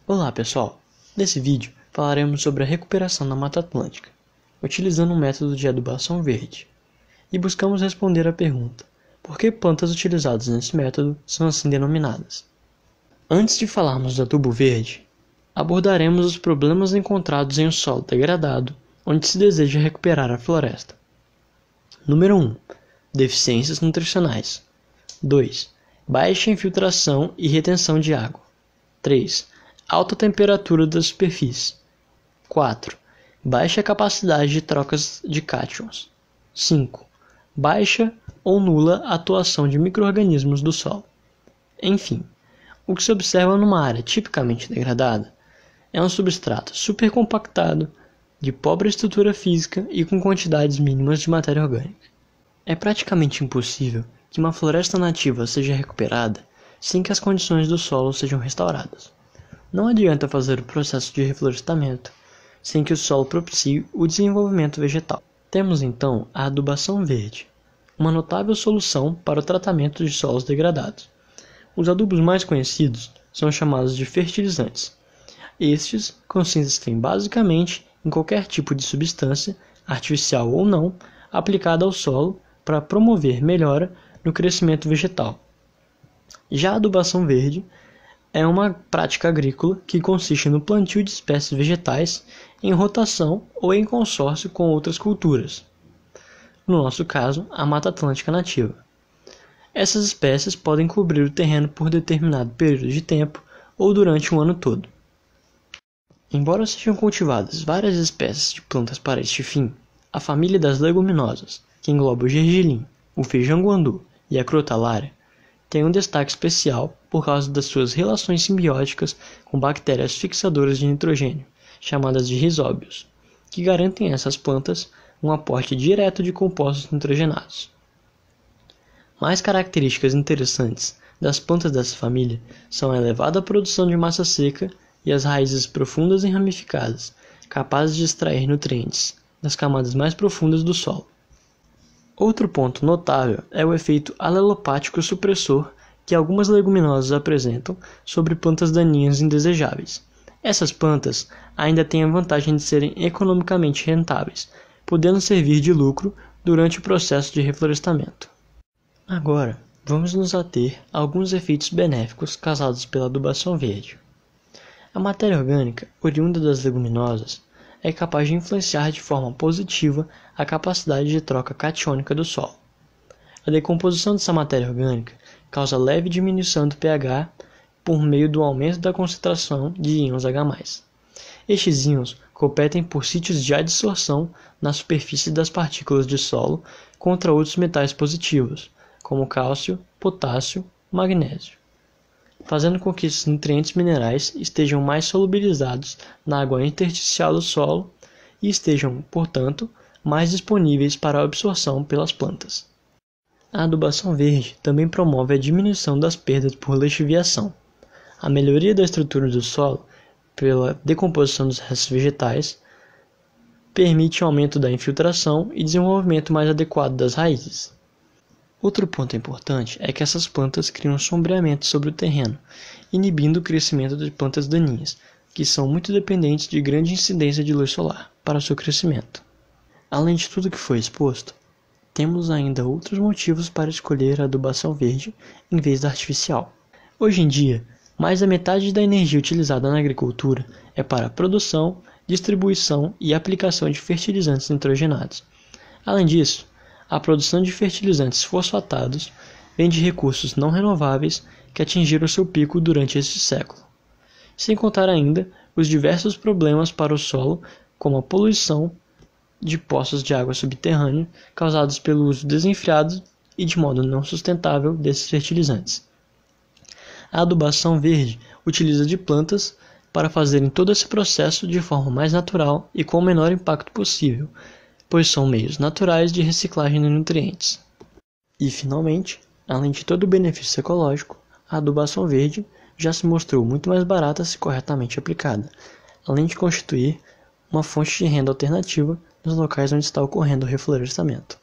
Olá pessoal, nesse vídeo falaremos sobre a recuperação da Mata Atlântica, utilizando um método de adubação verde, e buscamos responder à pergunta: por que plantas utilizadas nesse método são assim denominadas? Antes de falarmos do adubo verde, abordaremos os problemas encontrados em um solo degradado onde se deseja recuperar a floresta. Número 1. Deficiências nutricionais. 2. Baixa infiltração e retenção de água. 3. Alta temperatura da superfície. 4. Baixa capacidade de trocas de cátions. 5. Baixa ou nula atuação de micro-organismos do solo. Enfim, o que se observa numa área tipicamente degradada é um substrato supercompactado, de pobre estrutura física e com quantidades mínimas de matéria orgânica. É praticamente impossível que uma floresta nativa seja recuperada sem que as condições do solo sejam restauradas. Não adianta fazer o processo de reflorestamento sem que o solo propicie o desenvolvimento vegetal. Temos então a adubação verde, uma notável solução para o tratamento de solos degradados. Os adubos mais conhecidos são chamados de fertilizantes. Estes consistem basicamente em qualquer tipo de substância, artificial ou não, aplicada ao solo para promover melhora no crescimento vegetal. Já a adubação verde é uma prática agrícola que consiste no plantio de espécies vegetais em rotação ou em consórcio com outras culturas. No nosso caso, a Mata Atlântica nativa. Essas espécies podem cobrir o terreno por determinado período de tempo ou durante o ano todo. Embora sejam cultivadas várias espécies de plantas para este fim, a família das leguminosas, que engloba o gergelim, o feijão guandu e a crotalária, tem um destaque especial por causa das suas relações simbióticas com bactérias fixadoras de nitrogênio, chamadas de rizóbios, que garantem a essas plantas um aporte direto de compostos nitrogenados. Mais características interessantes das plantas dessa família são a elevada produção de massa seca e as raízes profundas e ramificadas, capazes de extrair nutrientes das camadas mais profundas do solo. Outro ponto notável é o efeito alelopático supressor que algumas leguminosas apresentam sobre plantas daninhas indesejáveis. Essas plantas ainda têm a vantagem de serem economicamente rentáveis, podendo servir de lucro durante o processo de reflorestamento. Agora, vamos nos ater a alguns efeitos benéficos causados pela adubação verde. A matéria orgânica, oriunda das leguminosas, é capaz de influenciar de forma positiva a capacidade de troca catiônica do solo. A decomposição dessa matéria orgânica causa leve diminuição do pH por meio do aumento da concentração de íons H+. Estes íons competem por sítios de adsorção na superfície das partículas de solo contra outros metais positivos, como cálcio, potássio, magnésio, fazendo com que esses nutrientes minerais estejam mais solubilizados na água intersticial do solo e estejam, portanto, mais disponíveis para a absorção pelas plantas. A adubação verde também promove a diminuição das perdas por lixiviação, a melhoria da estrutura do solo pela decomposição dos restos vegetais, permite o aumento da infiltração e desenvolvimento mais adequado das raízes. Outro ponto importante é que essas plantas criam sombreamento sobre o terreno, inibindo o crescimento de plantas daninhas, que são muito dependentes de grande incidência de luz solar para seu crescimento. Além de tudo que foi exposto, temos ainda outros motivos para escolher a adubação verde em vez da artificial. Hoje em dia, mais da metade da energia utilizada na agricultura é para a produção, distribuição e aplicação de fertilizantes nitrogenados. Além disso, a produção de fertilizantes fosfatados vem de recursos não renováveis que atingiram seu pico durante este século, sem contar ainda os diversos problemas para o solo, como a poluição de poços de água subterrânea causados pelo uso desenfreado e de modo não sustentável desses fertilizantes. A adubação verde utiliza de plantas para fazerem todo esse processo de forma mais natural e com o menor impacto possível, pois são meios naturais de reciclagem de nutrientes. E, finalmente, além de todo o benefício ecológico, a adubação verde já se mostrou muito mais barata se corretamente aplicada, além de constituir uma fonte de renda alternativa nos locais onde está ocorrendo o reflorestamento.